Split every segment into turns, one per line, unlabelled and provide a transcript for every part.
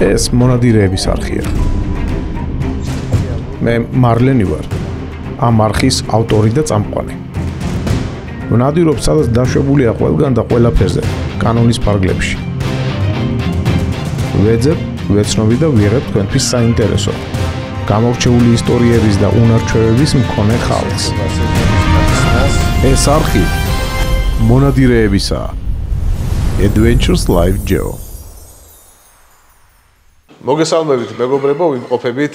ეს მონადირეების არხია. მე მარლენი ვარ. ამ არხის ავტორი და წამყვანი. მონადირობს სადაც დაშვებულია ყველგან და ყველაფერზე, კანონის ფარგლებში. ვეძებ, ვეცნობი და ვიღებ თქვენთვის საინტერესო, გამორჩეული ისტორიების და უნარჩვევების მქონე ხალხს. ეს არხი მონადირეებისაა. Adventures Live Geo.
მოგესალმებით, მეგობრებო, ვიმყოფებით.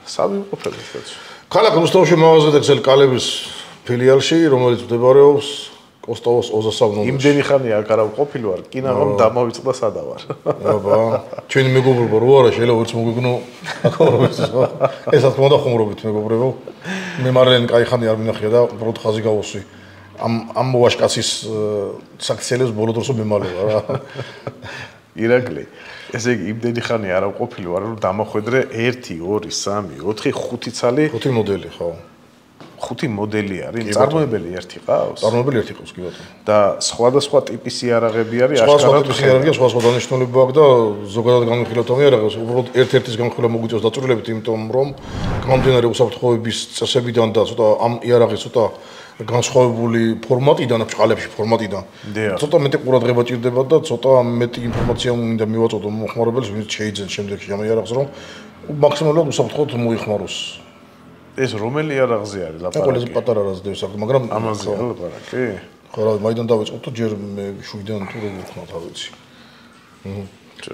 სამიმყოფებით, კაცო.
ქალაქ რუსთავში მაღაზია და ქსელი კალების ფილიალში, რომელიც მდებარეობს კოსტოვოს 23 ნომერში.
იმდენი ხანია აქ არა ვყოფილი ვარ, კინაღამ დამოვიწყდა სადა ვარ.
აბა, ჩვენი მეგობრებო, რო არა შეიძლება ვერც მოგიგნო აკორობეთ ხო? ეს რა თქმა უნდა ხუმრობით მეგობრებო. მე მარლენი კაი ხანი არ მინახია და უბრალოდ ხაზი გავოსვი. ამ მოვაშკაცის საქციელებს ბოლო დროსო მემალება რა.
ირაკლი, ესე იგი იმდენი ხანი არა ვყოფილი ვარ, რომ დამოხვედრე 1 2 3 4 5 ცალი
5 მოდელი ხო?
5 მოდელი არის, წარმოებელი ერთი ყავს?
წარმოებელი ერთი ყავს კი ბატონო.
და სხვადასხვა ტიპის იარაღები არის,
აშკარად ტიპის იარაღია, სხვადასხვა დანიშნულება აქვს და ზოგადად განვიხილოთ ამ იარაღებს, უბრალოდ ერთ-ერთის განხილვა მოგვიწევს დაწვრილებით, იმიტომ რომ გამომდინარე უსაფრთხოების წესებიდან და ცოტა ამ იარაღის ცოტა განსხვავებული ფორმატიდან, ბრჭყალებში ფორმატიდან. ცოტა მეტი ყურადღება ჭირდება და ცოტა მეტი ინფორმაცია უნდა მივაწოდო მოხმარებელს, ვინც შეიძენ შემდეგში ამ იარაღს, რომ მაქსიმალურად უსაფრთხოდ მოიხმაროს.
ეს რომელი იარაღზე არის ლაპარაკი?
ყველაზე პატარა რაზდევს აქვს, მაგრამ
ამაზე ლაპარაკი?
ხო რა, მაიდან დავიწყოთ თუ ჯერ მე შვიდან თუ როგორ ვქნა თავიცი.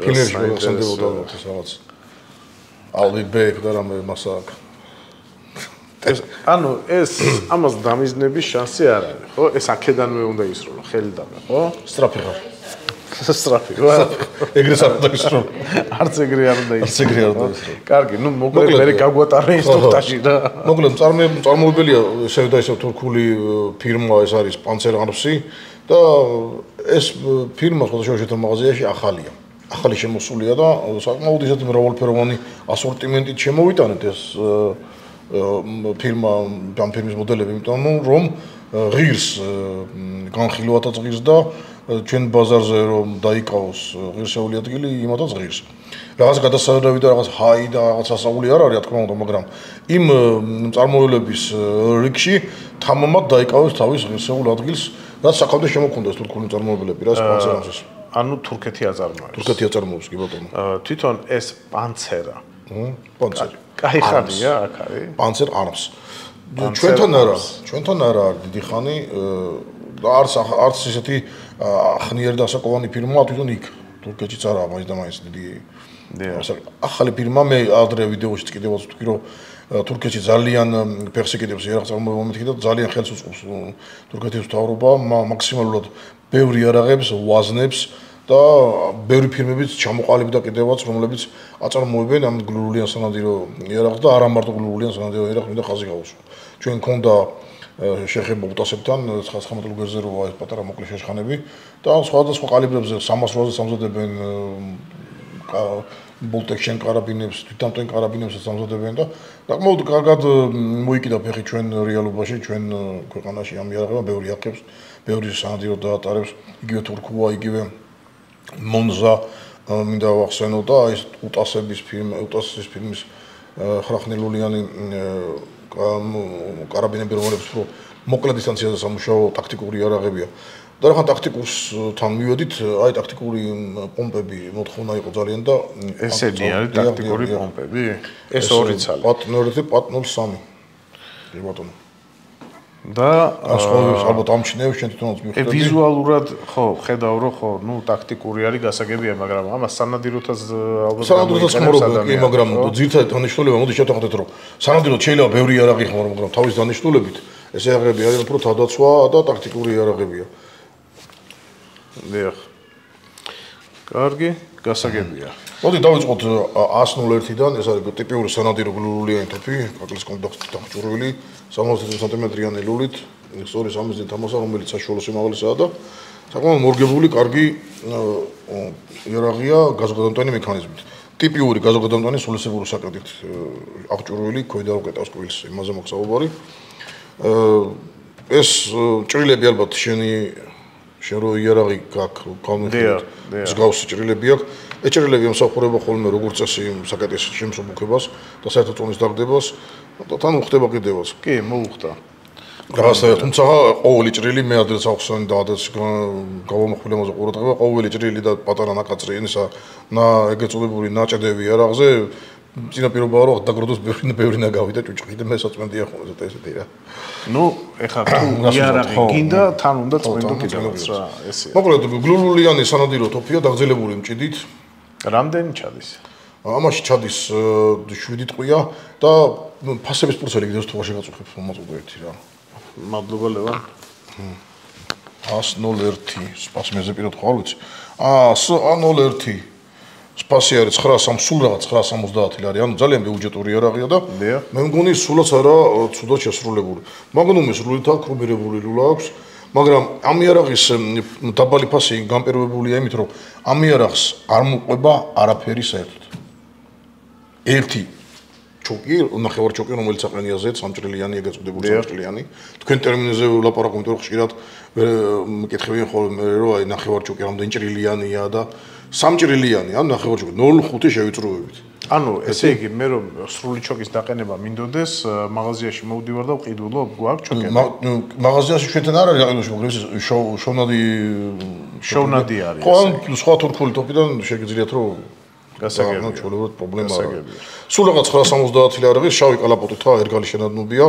ფილმებში გახსენდებოდა ეს რაღაც. I'll be back და რამე მასაკ.
ანუ ეს ამას დამიზნების შანსი არ არის, ხო? ეს აქედანვე უნდა ისრულო, ხელიდანვე, ხო?
სტრაფი ხარ.
სტრაფი, რა?
ეგრე არ უნდა ისრულო.
არც ეგრე არ უნდა ისრულო.
არც ეგრე არ უნდა ისრულო.
კარგი, ნუ მოკლედ მე გაგვატარე ინსტრუქტაჟი რა.
მოკლედ წარმოებელია ესე და ისე თურქული ფირმა ეს არის პანცერგარსი და ეს ფირმა ხოთაშოშეთა მაღაზიაში ახალია. ახალი შემოსულია და საკმაოდ ისეთი მრავალფეროვანი ასორტიმენტით შემოვიტანეთ ეს ფირმა ამ ფირმის მოდელები, იმიტომ რომ ღირს განხილვათაც ღირს და ჩვენ ბაზარზე რომ დაიკავოს ღირსეული ადგილი, იმათაც ღირს. რაღაც გადასახედავი და რაღაც ჰაი და რაღაც ასაული არ არის, რა თქმა უნდა, მაგრამ იმ წარმოებლების რიგში თამამად დაიკავოს თავის ღირსეულ ადგილს, რაც საკამდე შემოქმნდეს თურქული წარმოებლები, რა სპონსორამსის.
ანუ თურქეთი აწარმოებს.
თურქეთი აწარმოებს კი ბატონო.
თვითონ ეს პანცერა.
პანცერი.
კაი ხანია აქ არის?
პანცერ არმს. ჩვენთან არა არის დიდი ხანი და არც ისეთი ახნიერი და ასაკოვანი ფირმა თვითონ იქ თურქეთშიც არაა მაინც და მაინც დიდი. ახალი ფირმა მე ადრე ვიდეოშიც კიდევაც ვთქვი რომ თურქეთში ძალიან ფეხს იკიდებს იარაღ წარმოებამდე და ძალიან ხელს უწყობს თურქეთის მთავრობა მაქსიმალურად ბევრი იარაღებს ვაზნებს და ბევრი ფირმებიც ჩამოყალიბდა კიდევაც რომლებიც აწარმოებენ ამ გლურულიან სანადირო იარაღს და არა მარტო გლურულიან სანადირო იარაღს მინდა ხაზი გავუსვა. ჩვენ გქონდა შეხება უტასებთან 919 ლუგერზე როა ეს პატარა მოკლე შეშხანები და სხვადასხვა კალიბრებზე 300-ზე სამზადებენ ბოლტექშენ კარაბინებს, თვითამტვენ კარაბინებს სამზადებენ და საკმაოდ კარგად მოიკიდა ფეხი ჩვენ რეალობაში, ჩვენ ქვეყანაში ამ იარაღებმა ბევრი აქებს, ბევრი სანადირო დაატარებს, იგივე თურქუა, იგივე მონზა მინდა ვახსენო და ეს უტასების ფილმის ხრახნელულიანი კარაბინები რომლებიც უფრო მოკლე დისტანციაზე სამუშაო ტაქტიკური იარაღებია. და რა ტაქტიკურსთან მივედით, აი ტაქტიკური პომპები მოთხოვნა იყო ძალიან და
ესენი არის ტაქტიკური პომპები? ეს ორი ცალი.
პატ-01 პატ-03. კი ბატონო.
და
ასხოლებს ალბათ ამჩნევს შენ თვითონაც მიხვდები.
ვიზუალურად ხო, ხედავ რომ ხო, ნუ ტაქტიკური არის გასაგებია, მაგრამ ამას სანადიროთაც ალბათ
ხმარობენ, კი, მაგრამ ძირითადად დანიშნულება მოდი შევთანხმდეთ რომ სანადიროთ შეიძლება ბევრი იარაღი ხმარო, მაგრამ თავის დანიშნულებით ეს იარაღები არიან უფრო თავდაცვა და ტაქტიკური იარაღებია.
დიახ. კარგი, გასაგებია.
მოდი დავიწყოთ 101-დან, ეს არის ტიპიური სანადირო გლურულიანი თოფი, კაკლის კომპლექსით დამჭურვილი, 60 სანტიმეტრიანი ლულით, სწორი 3 ძენ თამასა, რომელიც საშუალო სიმაღლისაა და საკმაოდ მორგებული, კარგი იარაღია გაზოგადამტვენი მექანიზმით. ტიპიური გაზოგადამტვენი სულისებური საკრედით აღჭურვილი, ქვედა უკეტავს კვილს, იმაზე მოხსაუბარი. ეს ჭრილები ალბათ შენი შენ რო იარაღი გაქვს გამიხდეთ მსგავსი ჭრილები აქვს ეს ჭრილები ამსახურება ხოლმე როგორც წესი საკეთეს შემსუბუქებას და საერთო წონის დაგდებას და თან უხდება კიდევაც
კი მოუხდა
რაღაცა თუმცა ყოველი ჭრილი მე ადრეს ახსოვს და ადრეს გავამახვილებაზე ყურადღება ყოველი ჭრილი და პატარა ნაკაწრი ისა ეგრეთ წოდებული ნაჭედევი იარაღზე წინა პირობაა რომ დაგროდოს ბევრი ნაგავი და ჭუჭყი და მე საწმენდია ხოლმე ესეთი რა
ნუ ეხლა თუ იარაღი გინდა თან უნდა წმენდო კიდევაც რა ესე
მოკლედ გლულულიანი სანადირო თოფია დაგზელებული მჭიდით
რამდენი ჩადის
ამაში ჩადის 7 ტყვია და ფასების პროცესი კიდევ თუ შეგაწუხებს მომაწოდო ერთი რა
მადლობა ლევან
101 სპასმეზე პირად ხო არ ვიცი 101 სპასი არის 900 სულ რაღაც 970 ლარი ანუ ძალიან ბიუჯეტური იარაღია და მე მგონი სულაც არა ცუდად შესრულებული მაგნუმის სრულით აკრუბირებული ლულა აქვს მაგრამ ამ იარაღის დაბალი ფასი განპირობებულია იმით რომ ამ იარაღს არ მოყვება არაფერი საერთოდ ერთი ჩოკი ნახევარ ჩოკი რომელიც აყენიაზე სამჭრილიანი ეგეც წოდებული სამჭრილიანი თქვენ ტერმინზე ვლაპარაკობთ რომ ხშირად მეკითხებიან ხოლმე რომ აი ნახევარ ჩოკი რამდენი ჭრილიანია და სამჭრილიანი ან ნახევარ ჩოკი 0.5 შევიწროებით
ანუ ესე იგი მე რომ სრული ჩოკის დაყენება მინდოდეს მაღაზიაში მოვდივარ და ვყიდულობ გვაქვს ჩოკები
მაღაზიაში ჩვენთან არ არის აყიდულში მაგრამ შოვნადი არის ხო ან სხვა თურქული ტოპიდან შეგიძლიათ რომ გასაგებია ჩვეულებრივ პრობლემა არა სულ რაღაც 970 ლარი შავი კალაპოტითა ერგალი შენადნობია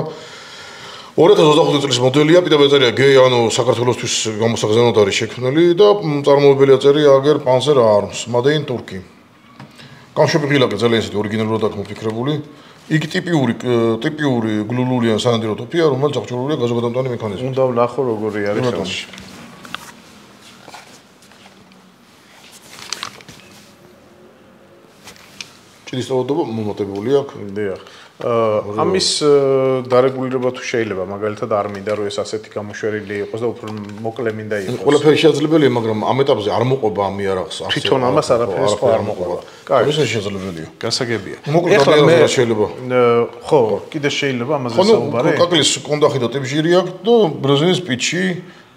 2025 წლის მოდელია პიტაბეწერია G ანუ საქართველოსთვის გამოსახსენად არის შექმნილი და წარმოებელი აწერია აგერ Panzer Arms Made in Turkey გამშვები ღილაკი ძალიან ისეთი ორიგინალურად აქვს მოფიქრებული იგი ტიპიური გლულულიან სანადირო თოფია რომელიც აღჭურვილია გაზოგადამტანი მექანიზმით
უნდა ვნახო როგორი არის ხელში
ჭირის თავადობა მომატებული აქვს
დიახ ამის დარეგულირება თუ შეიძლება მაგალითად არ მინდა რომ ეს ასეთი გამოშვერილი იყოს და უფრო მოკლე მინდა იყოს
ყველაფერი შეძლებელია მაგრამ ამ ეტაპზე არ მოყვება ამ იარაღს
თვითონ ამას არაფერი სხვა არ მოყვება
კაი ეს შეძლებელია
გასაგებია
ეხლა მე შეიძლება
ხო კიდე შეიძლება ამაზე საუბარი
კაკლის კონდახი და ტიპჟირი აქვს და ბრეზინის პიჩი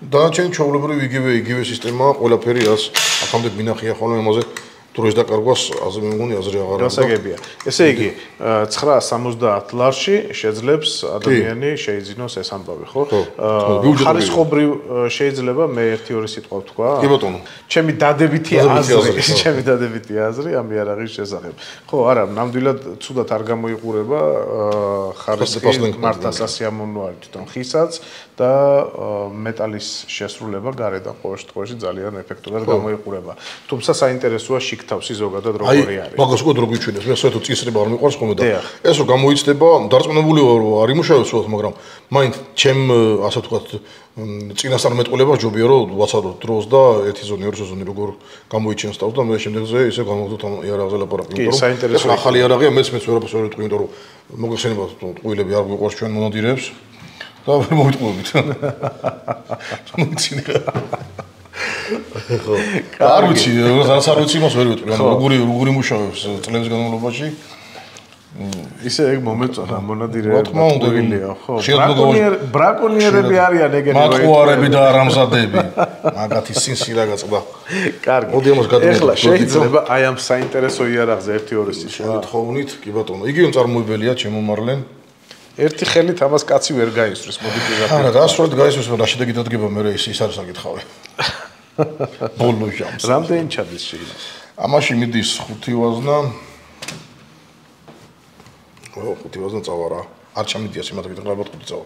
დანარჩენი ჩვეულებრივ იგივე სისტემაა ყველაფერი რაც აქამდე მინახია ხოლმე ამაზე თურმე დაკარგვას აზრი მე მგონი აზრი აღარ აქვს
გასაგებია ესე იგი 970 ლარში შეძლებს ადამიანი შეიძინოს ეს ამბავი ხო ხარისხობრივ შეიძლება მე 1-2 სიტყვა ვთქვა
კი ბატონო
ჩემი დადებითი აზრი ამ იარაღის შესახებ ხო არა ნამდვილად ცუდად არ გამოიყურება ხარისხი მართლა სასიამოვნო არის თვითონ ხისაც და მეტალის შესრულება გარედან ყოველ შემთხვევაში ძალიან ეფექტურად გამოიყურება თუმცა საინტერესოა შიგთავსი ზოგადად როგორი არის
მაგას უკვე როგორ გიჩვენებს მე საერთოდ წისრება არ მიყვარს ხოლმე და ეს რომ გამოიცდება დარწმუნებული ვარ რომ არ იმუშავებს უბრალოდ მაგრამ მაინც ჩემ ასე ვთქვათ წინასწარმეტყველებას ჯობია რომ ვაცადოთ დროს და ერთი ზონი ორი ზონი როგორ გამოიჩენს თავს და მე შემდეგზე ისე გამოვდოთ ამ იარაღზე ლაპარაკი
კი საინტერესოა
ახალი იარაღია მეც ვერაფერს ვერ ვიტყვი იმიტომ რომ მოგეხსენებათ ტყუილები არ გვიყვარს ჩვენ მონადირეებს და ვერ მოვიტყუებით არ ვიცი, რაც არ ვიცი, მას ვერ ვიტყვი. ანუ როგორი მუშაობს წლების განმავლობაში.
ისე ეგ მომეწონა მონადირეებმა. მოგვილია, ხო. ბრაკონიერები არიან ეგენი.
მატყუარები და არამზადები. მაგათი სინსირა გაწყდა.
კარგი.
მოდი ამას გადავიდეთ.
ეხლა შეიძლება აი ამ საინტერესო იარაღზე 1-2 სიტყვა.
თხოვნით, კი ბატონო. იგივე წარმოებელია ჩემო მარლენ.
ერთი ხელით ამას კაცი ვერ გაისვრის, მოდი პირდაპირ.
არა, გასწორად გაისვრის, რა შედეგი დადგება მე ის არის საკითხავი. ბოლო ჟამს.
რამდენი ჩადის შეიძლება?
ამაში მიდის 5 ვაზნა. 5 ვაზნა წავა რა. არ ჩამიდია სიმართლე გითხრა, ალბათ 5 წავა.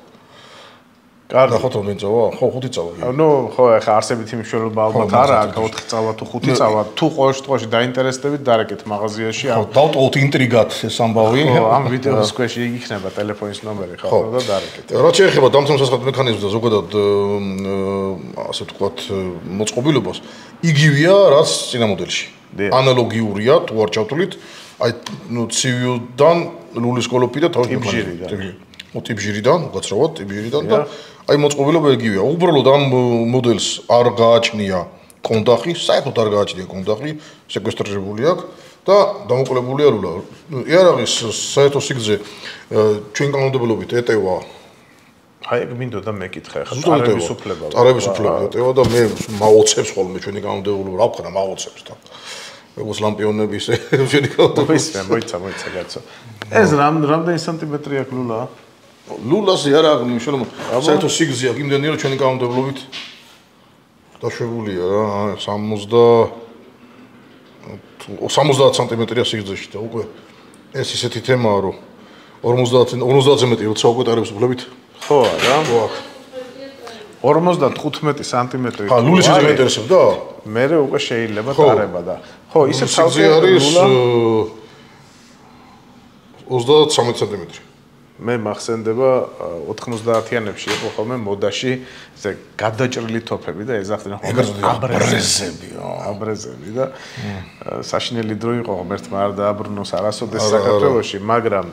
კარგი, ხო თომ წავა? ხო 5 წავა.
ნუ ხო, ახლა არსებითი მნიშვნელობა ალბათ არა, 4 წავა თუ 5 წავა. თუ ყოველ შემთხვევაში დაინტერესდებით, დარეკეთ მაღაზიაში.
ხო, დავტოვოთ ინტრიგად ეს ამბავი.
ხო, ამ ვიდეოს ქვეშ იქნება ტელეფონის ნომერი, ხო, და დარეკეთ.
რაც შეეხება დამცავ-სასახელო მექანიზმს და ზოგადად ასე ვთქვათ, მოწყობილობას, იგივეა, რაც წინა მოდელში. ანალოგიურია, თუ არ ჩავთვლით, აი, ნუ ცივილდან ლულის კოლოფი და თავის
ტიპჟირიდან.
ტიპჟირიდან, გაცრავად ტიპჟირიდან და აი მოწყობილობა იგივეა. უბრალოდ ამ მოდელს არ გააჩნია კონდახი, საერთოდ არ გააჩნია კონდახი, სეკვესტრირებული აქვს და დამოკლებულია ლულა. იარაღის საერთო სიგრძე ჩვენ კანონმდებლობით ეტევა
აი ეგ მინდოდა მეკითხე ხა წარების უფლება.
წარების უფლება ეტევა და მე მაოცებს ხოლმე ჩვენი კანონმდებლობა რა ვქნა მაოცებს და როგორც ლამპიონები ისე ჩვენი კანონმდებლობა.
მოიცა კაცო. ეს რამდენი სანტიმეტრი აქვს ლულა?
ლულაზე არა აღნიშნულ საერთო სიგრძე აქვს იმდენი რომ ჩვენი კანონმდებლობით დაშვებულია რა 70 სანტიმეტრია სიგრძეში და უკვე ეს ისეთი თემაა რომ 50-ზე მეტი როცა უკვე წარების უფლებით
ხო რა? ხო. 55 სანტიმეტრი.
ხა ლულის ისე ინტერესებდა?
მე უკვე შეიძლება წარება და ხო ისე
სიგრძე არის 33 სანტიმეტრი.
მე მახსენდება 90-იანებში იყო ხოლმე მოდაში ესე გადაჭრილი თოფები და ეძახდნენ აბრეზები და საშინელი დრო იყო ღმერთმა არ დააბრუნოს არასოდეს საქართველოში, მაგრამ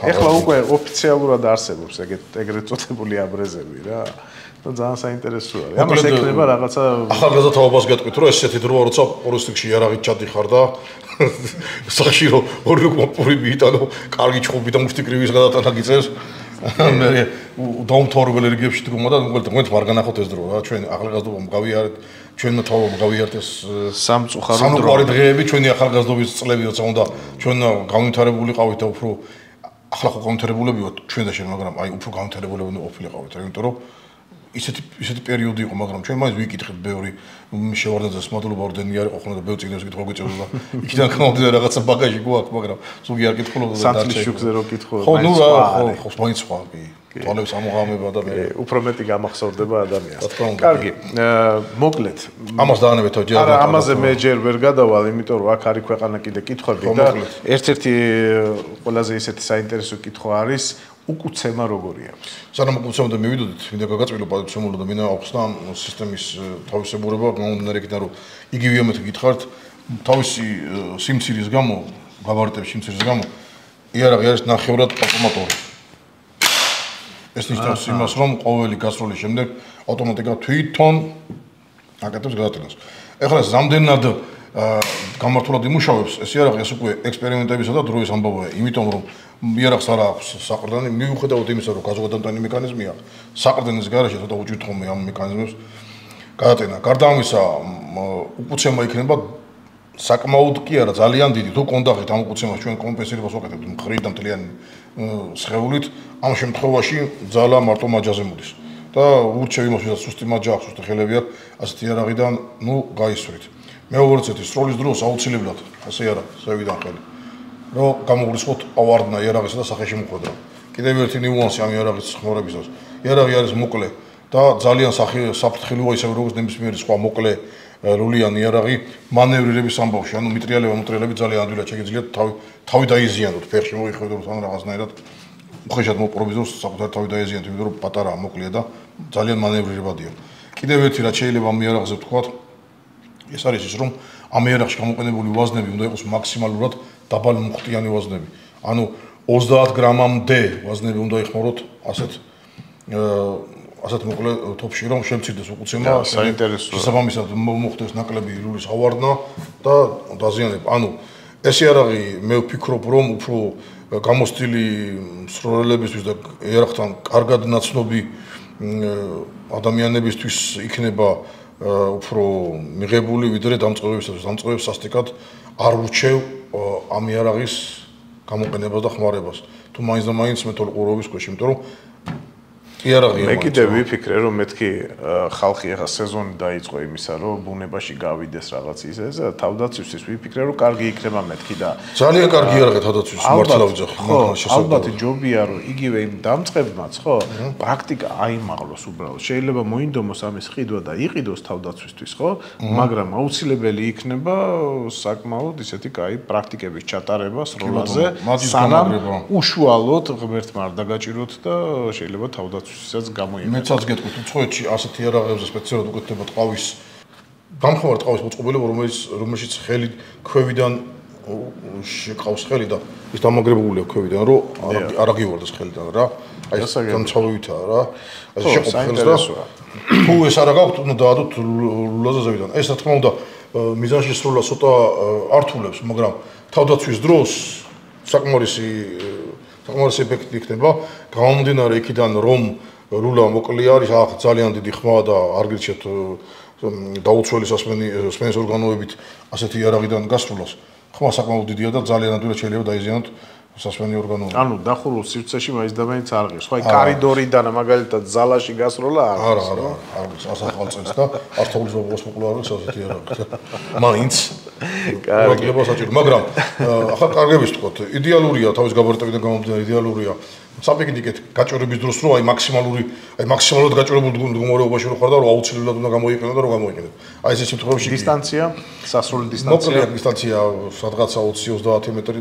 ეხლა უკვე ოფიციალურად არსებობს ეგრეთ წოდებული აბრეზები რა. და ძალიან საინტერესოა. ამას ეკნება რაღაცა
ახალგაზრდა თაობას გეტყვით რომ ესეთი დროა როცა პორისტიკში იარაღით ჩადიხარ და სახში რომ ორი პური მიიტანო კარგი ჩხუბი და მუშტი კრივის გადატანა გიწევს მე დაუმთავრებელ რეგიონებში დგომა და მოკლედ არ განახოთ ეს დრო რა ჩვენ ახალგაზრდობამ გავიარეთ ჩვენმა თაობამ გავიარეთ ეს სამწუხარო დღეები ჩვენი ახალგაზრდობის წლები როცა უნდა ჩვენ განვითარებულიყავით და უფრო ახლა ხო განვითარებულები ვართ ჩვენ და შენ მაგრამ აი უფრო განვითარებულები ყოფილიყავით რა იმიტომ რომ ისეთი პერიოდი იყო, მაგრამ ჩვენ მაინც ვიკითხეთ ბევრი შევარდნაძეს მადლობა ორდენი არ იყო ხოლმე და ბევრი წიგნებს კითხვა გვეჭირდა. იქიდან გამომდინარე რაღაცა ბაგაჟი გვაქვს, მაგრამ ზოგი არ კითხულობდა და
სანთლის შუქზე რო კითხულობ,
ხო, ნუ რა, ხო, მაინც სხვა კი. თვალებს ამოღამება და მე
უფრო მეტი გამახსოვრდება ადამიანს. კარგი, მოკლედ.
ამას დაანებეთ ჯერ.
არა, ამაზე მე ჯერ ვერ გადავალ, იმიტომ რომ აქ არის ქვეყანა კიდე კითხვები და ერთ-ერთი ყველაზე ისეთი საინტერესო კითხვა არის უკუცემა როგორი აქვს?
სანამ უკუცემამდე მივიდოდით, მინდა გაგაწყვილო პატივცემულობა და მინდა აღვხსნა სისტემის თავისებურება, გამომდინარე იქიდან რომ იგივე ამით გითხართ, თავისი სიმცირის გამო, გაბარიტების სიმცირის გამო, იარაღი არის ნახევრად ავტომატური. ეს ნიშნავს იმას, რომ ყოველი გასროლის შემდეგ ავტომატიკა თვითონ აკეთებს გადატანას. ეხლა ეს რამდენად გამართულად იმუშავებს, ეს იარაღი ეს უკვე ექსპერიმენტებისა და დროის ამბავია, იმიტომ რომ იარაღს არ აქვს საყრდენი, მიუხედავად იმისა, რომ გაზოგადოებრივი მექანიზმია, საყრდენის გარეშე ცოტა უჭირთ ხოლმე ამ მექანიზმებს გადატანა. გარდა ამისა, უკუცემა იქნება საკმაოდ კი არა, ძალიან დიდი. თუ კონდახით ამ უკუცემას ჩვენ კომპენსირებას ვაკეთებთ მხრით და მთლიანი სხეულით, ამ შემთხვევაში ძალა მარტო მაჯაზე მოდის. და ურჩევ იმას, ვისაც სუსტი მაჯა აქვს, სუსტი ხელები აქვს, ასეთი იარაღიდან, გაისვრით. მეორე სროლის დროს აუცილებლად, ასე არა, ზევიდან ხელი. რომ გამოგვრისხოთ ავარდნა იარაღისა და სახეში მოხვედრა. კიდევ ერთი ნიუანსი ამ იარაღის ხმარებისას. იარაღი არის მოკლე და ძალიან საფრთხილოა ისე როგორც ნებისმიერი სხვა მოკლე რულიანი იარაღი მანევრირების ამბავში. ანუ მიტრიალები ძალიან ადვილად შეგიძლიათ თავი დაიზიანოთ, ფეხში მოიხედოთ ან რაღაცნაირად უხეშად მოპყრობის დროს საკუთარ თავი დაიზიანოთ, იმიტომ რომ პატარაა მოკლეა და ძალიან მანევრირებადია. კიდევ ერთი რაც შეიძლება ამ იარაღზე ვთქვათ, ეს არის ის რომ ამ იარაღში გამოყენებული ვაზნები უნდა იყოს მაქსიმალურად დაბალი მუხტიანი ვაზნები. ანუ 30 გრამამდე ვაზნები უნდა იხმაროთ ასეთ მოკლე თოფში რომ შემცირდეს უკუცემა.
საინტერესოა.
შესაბამისად მოხდეს ნაკლები რულის ავარდნა და დაზიანება. ანუ ეს იარაღი მე ვფიქრობ რომ უფრო გამოცდილი მსროლელებისთვის და იარაღთან კარგად ნაცნობი ადამიანებისთვის იქნება უფრო მიღებული ვიდრე დამწყებებისათვის. დამწყებებს სასტიკად არ ურჩევ ამ იარაღის გამოყენებას და ხმარებას. თუ მაინც და მაინც მეტოლყურობის ქვეშ, იმიტომ რომ იარაღია.
მე კიდევ ვიფიქრე რომ მეთქი ხალხი ახლა სეზონი დაიწყო იმისა რომ ბუნებაში გავიდეს რაღაც ისე და თავდაცვისთვის ვიფიქრე რომ კარგი იქნება მეთქი და
ძალიან კარგი იარაღია თავდაცვის მართლა ვიძახი.
ალბათ ჯობია რომ იგივე იმ დამწყებმაც ხო პრაქტიკა აიმაღლოს უბრალოდ. შეიძლება მოინდომოს ამის ყიდვა და იყიდოს თავდაცვისთვის ხო, მაგრამ აუცილებელი იქნება საკმაოდ ისეთი კაი პრაქტიკების ჩატარება სროლაზე, სანამ უშუალოდ ღმერთმა არ დაგაჭიროთ და შეიძლება თავდაცვის ვისაც გამოიყენებთ.
მეცაც გეტყვით, უცხოეთში ასეთი იარაღებზე სპეციალურად უკეთდება ტყავის გამხმარ ტყავის მოწყობილება, რომელშიც ხელი ქვევიდან შეყავს ხელი და ის დამაგრებულია ქვევიდან, რომ არ აგივარდეს ხელიდან რა. აი ეს განცალვითაა რა. ასე შეყობს და თუ ეს არ გაქვთ, უნდა დაადოთ ლულაზე ზევიდან. ეს რა თქმა უნდა მიზანში სროლა ცოტა ართულებს, მაგრამ თავდაცვის დროს საკმარისი საკმაოდ ეფექტი იქნება. გამომდინარე იქიდან რომ რულა მოკლე არის, ძალიან დიდი ხმა და არ გირჩევთ დაუცველი სასმენის ორგანოებით ასეთი იარაღიდან გასრულას. ხმა საკმაოდ დიდია და ძალიან ადვილად შეიძლება დაიზიანოთ სასმენი ორგანოები.
ანუ დახურულ სივრცეში მაინც და მაინც არ ღირს. ხო, აი კორიდორიდან მაგალითად ზალაში გასროლა არ ღირს.
არ ღირს, ასახალწელს და ართაულის ბაბოს პოპულარობს ასეთი იარაღი. მაინც კარგი საჭირო, მაგრამ ახლა კარგების ვთქვათ, იდეალურია თავის გაბარიტებიდან გამომდინარე იდეალურია. საფიქრით გაჭირების დროს რო აი მაქსიმალურად გაჭირებულ მდგომარეობაში რო ხარ და რო აუცილებლად უნდა გამოიყენო და რო გამოიყენო. აი ეს შემთხვევაში
დისტანცია, სასრული დისტანცია.
მოკლე დისტანცია სადღაცა 20-30 მეტრი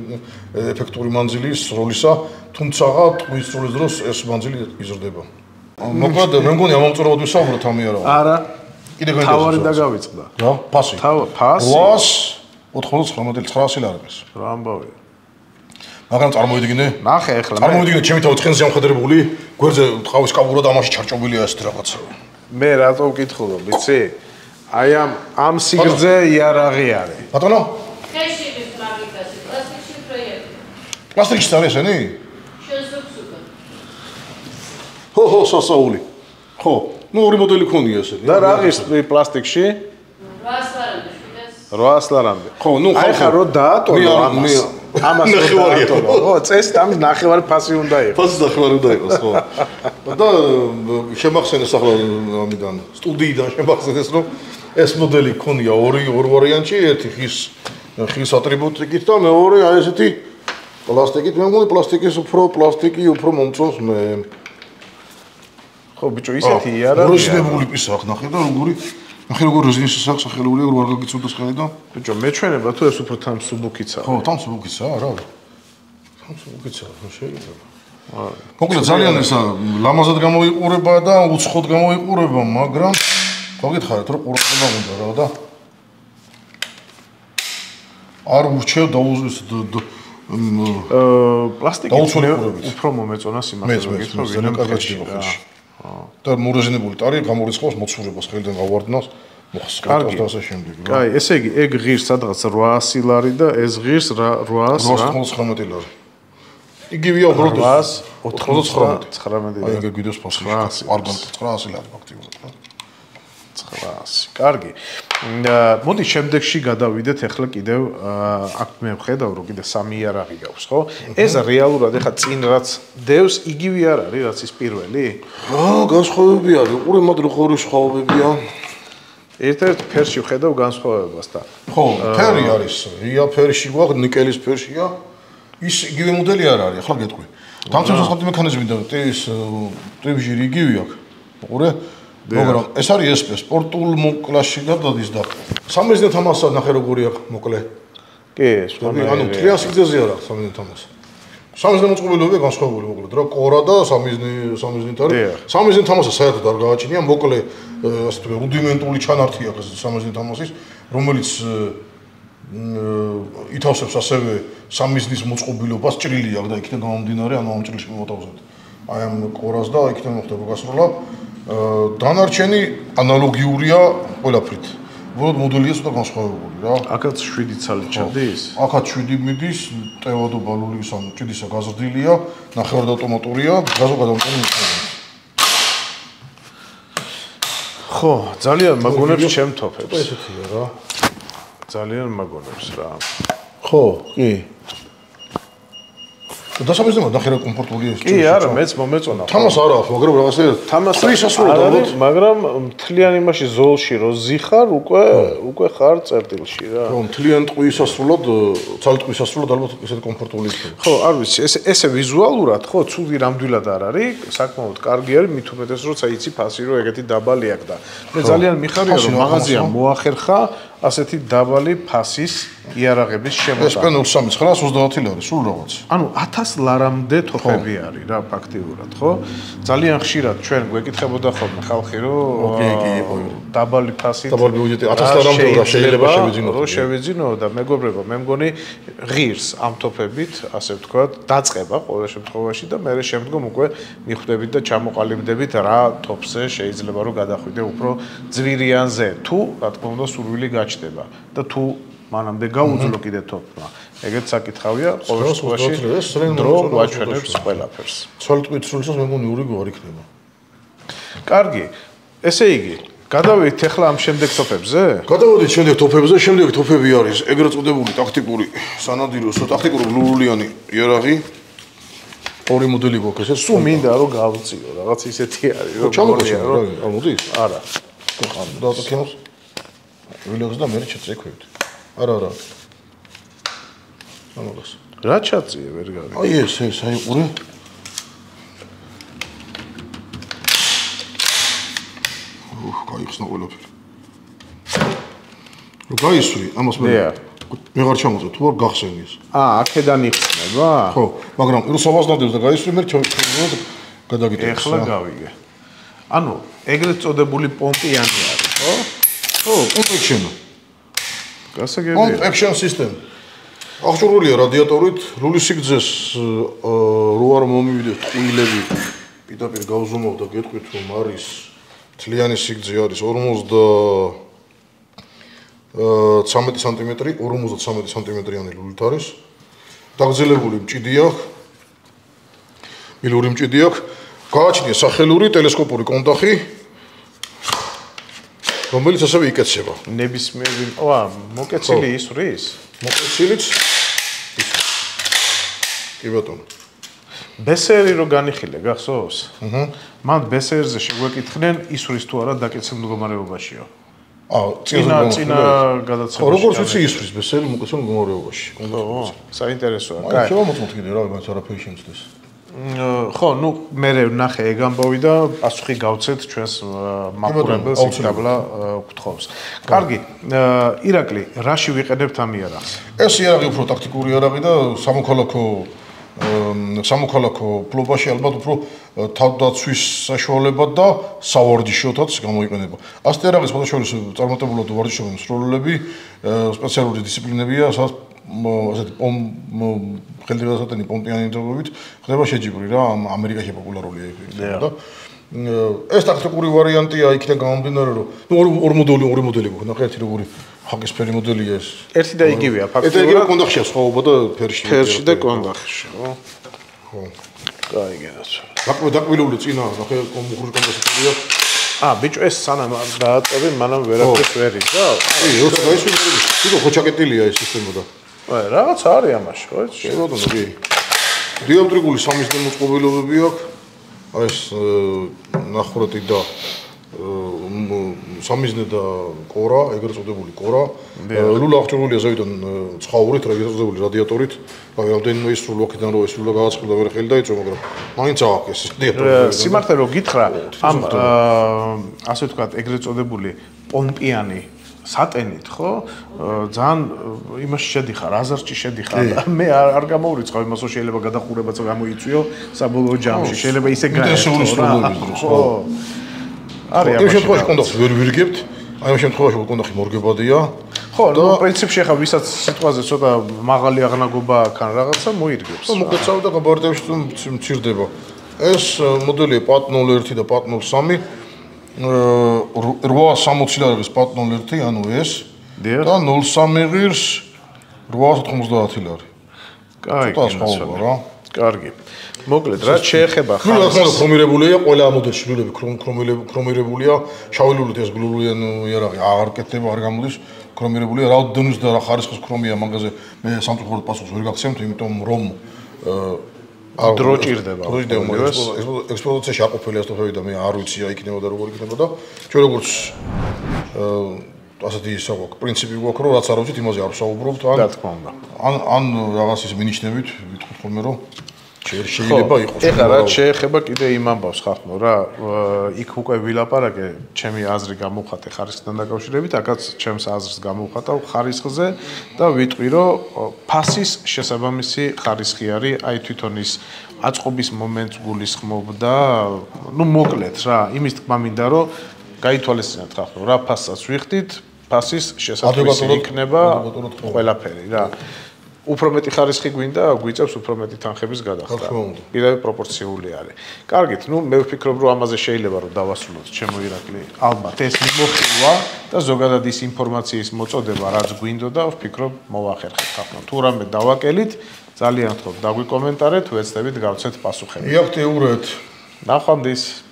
ეფექტური მანძილი სროლისა, თუმცა ტყვის სროლის დროს ეს მანძილი იზრდება. მოკლედ მე მგონი ამ მომწურავად ვისაუბროთ ამ იარაღზე.
არა.
კიდე
თავარი დაგავიწყდა.
რა? ფასი.
ფასი.
899 ლარებს.
რა ამბავია?
მაგრამ წარმოიდგინე?
ნახე ახლა.
წარმოიდგინე ჩემი თავი ცხენზე ამხედრებული, გვერდზე ტყავის კაბურა და ამაში ჩარჭობილია ეს რაღაცა.
მე რატო ვკითხულობ, ვიცი? აი ამ სიგრძე იარაღი არის.
ბატონო?
ხეში ის მაგიტასი, პლასტიკში პროექტი.
პლასტიკში არის ესენი?
შეზოგსულა.
ხო, სასაული. ხო, ნუ ორი მოდელი ქონია ესენი.
და რა ღირს პლასტიკში?
800 ლარამდე.
800 ლარამდე.
ხო, ნუ
აი ხა რო დაატოლო ამას. ამას დაატოლო. ხო, წესით ამის ნახევარი ფასი უნდა იყოს.
ფასი ნახევარი უნდა იყოს, ხო. და შემახსენეს ახლა ამიდან სტუდიიდან შემახსენეს რომ ეს მოდელი ქონია ორი ვარიანტი, ერთი ხის ატრიბუტიკით და მეორე აი ესეთი პლასტიკით. მე მგონი პლასტიკი უფრო მომწონს მე.
ხო, ბიჭო, ისეთი იარაღია.
როზინებული პისახ ნახე და ნახე როგორ როზინის სახსახელებულია, როგორ არ გაგიცურდა ხელი და
ბიჭო, მეჩვენება თუ ეს უფრო თამსუბუქიცაა.
ხო, თამსუბუქიცაა, რა. თამსუბუქიცაა, შეიძლება. მოკლედ ძალიან ესა ლამაზად გამოიყურება და უცხოდ გამოიყურება, მაგრამ გაგითხარით რომ ყურადღება უნდა რა და არ ურჩევ
პლასტიკი უფრო მომეწონა სიმართლე გითხრა ვინმე კარგად
და მოროზინებული ტარი გამორიცხავს მოცურებას ხელიდან გავარდნას მოხსკარტავს და ასე შემდეგ რა.
კაი, ესე იგი ეგ ღირს სადღაც 800 ლარი და ეს ღირს
819 ლარი. იგივეა უბრალოდ
899
აი ეგ გვიდოს ფასი. არ გამწ 900 ლარი ფაქტიურად რა.
900. კარგი. მოდი შემდეგში გადავიდეთ ახლა კიდევ აქ მე ვხედავ რომ კიდე 3 იარაღი გაქვს, ხო? ეს რეალურად ახლა წინ რაც დევს იგივე არ არის რაც ის პირველი?
განსხვავებები არის, უყურემად როგორი სხვაობებია.
ერთ-ერთ ფერში ვხედავ განსხვავებას და
ხო, ფერი არის, რია ფერში გვაქვს, ნიკელის ფერშია. ის იგივე მოდელი არ არის, ახლა გეტყვი. დამცველსახადი მექანიზმი და ტრივჟირი იგივე აქვს. უყურე? მაგრამ ეს არის ეს სპორტულ კლასში და დადის და სამიზნე თამასა ნახე როგორი აქვს მოკლე.
კი,
ანუ ტრიას სიგრძეზე არა სამიზნე თამასა. სამიზნე მოწყობილობია განსხვავებული მოკლედ რა კორა და სამიზნით არის. სამიზნე თამასა საერთოდ არ გააჩნია, მოკლე ასე თუ რუდიმენტული ჩანართი აქვს სამიზნე თამასის, რომელიც ითავსებს ასევე სამიზნის მოწყობილობას ჭრილი აქვს და იქიდან გამომდინარე ანუ ამ ჭრილში მოვათავაზოთ. აი ამ კორას და იქიდან მოხდება გასროლა. დანარჩენი ანალოგიურია ყველაფრით. უბრალოდ მოდელია ცოტა განსხვავებული რა.
აქაც 7 ცალი ჩადის?
აქაც 7 მიდის, ტევადო ბალულის ან ჭიდისა გაზრდილია, ნახევარად ავტომატურია, გაზოგადამტანი მიწვევია.
ხო, ძალიან მაგონებს ჩემთოფებს.
ესეთია რა.
ძალიან მაგონებს რა.
ხო, კი. დასაბეზნებად ნახე რა კომფორტულია ეს.
კი, არა, მეც მომეწონა.
თამას არ აქვს, მაგრამ რაღაცა
თამას
არის,
მაგრამ მთლიან იმაში ზოლში რო ზიხარ, უკვე ხარ წერტილში რა.
ხო, მთლიან ტყვიისასრულად, ცალ ტყვიისასრულად ალბათ ესეთი კომფორტული იქნება.
ხო, არ ვიცი, ესე ვიზუალურად ხო, ცუდი რამდვილად არ არის, საკმაოდ კარგი არის, მით უმეტეს როცა იცი ფასი რო ეგეთი დაბალი აქვს და მე ძალიან მიხარია რომ მაღაზიამ მოახერხა ასეთი დაბალი ფასის იარაღების შემოტანა.
ეს P0330 ლარი, სულ რაღაც.
ანუ 1000 ლარამდე თოფები არის რა ფაქტიურად, ხო? ძალიან ხშირად ჩვენ გვეკითხებოდა ხოლმე ხალხი რომ დაბალი ფასით
დაბალი ბიუჯეტი 1000 ლარამდე რა შეიძლება შევიძინოთ.
რო შევიძინო და მეგობრებო, მე მგონი ღირს ამ თოფებით, ასე ვთქვათ, დაწყება ყოველ შემთხვევაში და მე შემდგომ უკვე მიხვდებით და ჩამოყალიბდებით რა თოფზე შეიძლება რომ გადახვიდე უფრო ძვირიანზე. თუ რა თქმა უნდა სურვილი გაჩნდება და თუ მანამდე გაუძლო კიდე თოფმა. ეგეც საკითხავია ყოველ შემთხვევაში დრო გვაჩვენებს ყველაფერს.
ცალკე სრულისაც მე მგონი ორი გვარი იქნება.
კარგი, ესე იგი, გადავიდეთ ახლა ამ შემდეგ ტოპებზე?
გადავიდეთ შემდეგ ტოპებზე, შემდეგ ტოპები არის ეგრეთ წოდებული ტაქტიკური სანადირო, ტაქტიკური გლუვლიანი იარაღი. ორი მოდელი გვაქვს ესე.
სულ მინდა რომ გავწიო, რაღაც ისეთი არის, რომ
ჩამოგეჩა რა, არ მოდის?
არა.
დავტკინოს. ვილებს და მე შეწექვით. არა. ამოგას.
რა ჩაწიე ვერ გავიგე.
აი ეს აი ყური. გაიხსნა ყველაფერი. რო გაისვრი, ამას მე ვარ ჩამოწევ, თუ არ გახსენი ეს.
აქედან იხსნება?
ხო, მაგრამ რუსავას ნადევს და გაისვრი, მე გადაგიტეხა.
ეხლა გავიგე. ანუ ეგრეთ წოდებული პომპიანი არის, ხო?
ხო, action.
გასაგებია.
action system. აღჭურვილია რადიატორით, რულის სიგრძეს რო არ მომივიდეს ტყუილები, პირდაპირ გავზომავ და გეტყვით რომ არის თლიანი სიგრძე არის 13 სანტიმეტრი, 53 სანტიმეტრიანი ლულით არის. დაგრძელებული მჭიდი აქვს. მილური მჭიდი აქვს. გააჩნია სახელური ტელესკოპური კონტახი, რომელიც ასევე იკეცება.
ნებისმიერი, მოკეცილი ისვრის?
მოკეცილიც კი ბატონო.
ბესერი რო განიხილე, გახსოვს? მან ბესერზე შეგვეკითხნენ ისვრის თუ არა დაკეცილ მდგომარეობაშიო. წინა გადაცემა.
როგორც ვიცი ისვრის ბესერი მოკეცილ მდგომარეობაში.
საინტერესოა.
კაი. შეიძლება მოწმოთ კიდე რა, բայց არაფერი შემცდეს.
ხო, მე ნახე ეგ ამბავი და პასუხი გავცეთ ჩვენს მაყურებელს იქნებლა გთხოვს. კარგი, ირაკლი, რაში ვიყენებთ ამ იარაღს?
ეს იარაღი უფრო ტაქტიკური იარაღი და სამოქალაქო ფლობაში ალბათ უფრო თავდაცვის საშუალებად და სავარჯიშოთაც გამოიყენება. ასეთი იარაღის შესაძლოა წარმატებულად ვარჯიშობენ მსროლელები, სპეციალური დისციპლინებია, სადაც ასეთი ხელმისაწვდომი პომპიანი ინტერვიუით ხდება შეჯიბრი რა, ამერიკაში პოპულარულია იქნება და ეს ტაქტიკური ვარიანტია იქიდან გამომდინარე რომ ორი მოდელი გვაქვს, ნახეთ როგორი ხაკისფერი მოდელია ეს.
ერთი და იგივეა ფაქტობრივად.
ეს იგივე კონდახშია სხვაობა და
ფერში და კონდახში, ხო?
ხო.
კაი გენაცვალე.
დაკბილული წინა, ნახე მუხური კომპოზიტორია.
ბიჭო ეს სანამ დააწევი, მანამ ვერაფერს ვერ იზა.
კი, როცა გაისვრი, თვითონ ხო ჩაკეტილია ეს სისტემა და.
რაღაც არის ამაში, ხო?
შევადონო, კი. დიოპტრიული სამიზნე მოწყობილობები აქვს. ეს ნახვრეტი და სამიზნე და კორა, ეგრეთ წოდებული კორა. ლულა აღჭურვილია ზევიდან ცხაურით, ეგრეთ წოდებული რადიატორით. აი, რამდენიმე ისრულ ვაკიდან რო ესრულა გააცხილდა ვერ ხელი დაიწვა, მაგრამ მაინც აქვს ეს დიაპტროგი.
სიმართლე რო გითხრა, ამ ასე ვთქვათ, ეგრეთ წოდებული პომპიანი სატენით, ხო? ძალიან იმაში შედიხარ, აზარში შედიხარ. მე არ გამოურიცხავ იმას, რომ შეიძლება გადახურებაც გამოიწვიო საბოლოო ჯამში. შეიძლება ისე
გაერთოს რა. ხო.
არის
ამ შემთხვევაში კონდახს ვერ ვირგებთ. აი ამ შემთხვევაში კონდახი მორგებადია.
ხო, ნუ პრინციპში ახლა ვისაც სიტყვაზე ცოტა მაღალი აღნაგობა აქვს ან რაღაცა მოირგებს.
ხო, მოგეცავ და გაბარდებში მცირდება. ეს მოდელია PAT 01 და PAT 03. 860 ლარის PAT 01, ანუ ეს და 03 ღირს 890 ლარი.
კაი,
გასაუბრა რა.
კარგი. მოკლედ, რა შეეხება
ხალხს? ნუ ქრომირებულია ყველა მოდელში, ლულები ქრომირებულია, შავი ლულით ეს გლუვლიანი იარაღი აღარ კეთდება, არ გამოდის. ქრომირებულია, რა დონის და რა ხარისხის ქრომია მაგაზე მე სამწუხაროდ პასუხს ვერ გაგცემთ, იმიტომ რომ
დრო ჭირდება.
ექსპლუატაციაში აყოფილი ასტოფები და მე არ ვიცი რა იქნება და როგორ იქნება და ჩვენ როგორც ასეთი ისა გვაქვს, პრინციპი გვაქვს, რომ რაც არ ვიცით, იმაზე არ ვსაუბრობთ, ან რაღაც ის მინიშნებით, ვიტყვით ხოლმე რომ შეიძლება იყოს.
ეხლა რა შეეხება კიდე იმ ამბავს ხახნო რა, იქ უკვე ვილაპარაკე, ჩემი აზრი გამოვხატე ხარისხთან დაკავშირებით, აქაც ჩემს აზრს გამოვხატავ ხარისხზე და ვიტყვი, რომ ფასის შესაბამისი ხარისხი არის, აი თვითონ ის აწყობის მომენტს გულისხმობდა, ნუ მოკლედ რა, იმის თქმა მინდა, რომ გაითვალისწინოთ ხახნო რა ფასსაც ვიხდით, ფასის შესაბამისი იქნება ყველაფერი რა. უფრო მეტი ხარისხი გვინდა, გვიწევს უფრო მეტი თანხების გადახდა. პირდაპირ პროპორციული არის. კარგით, მე ვფიქრობ, რომ ამაზე შეიძლება რომ დავასრულოთ ჩემო ირაკლი. ალბათ ეს მიმოხილვა და ზოგადად ის ინფორმაციის მოწოდება, რაც გვინდოდა, ვფიქრობ, მოვახერხეთ ახლა. თუ რამე დავაკელით, ძალიან გთხოვთ, დაგვიკომენტარეთ, ვეცდებით გავცეთ პასუხები.
იახტეურეთ.
ნახვამდის.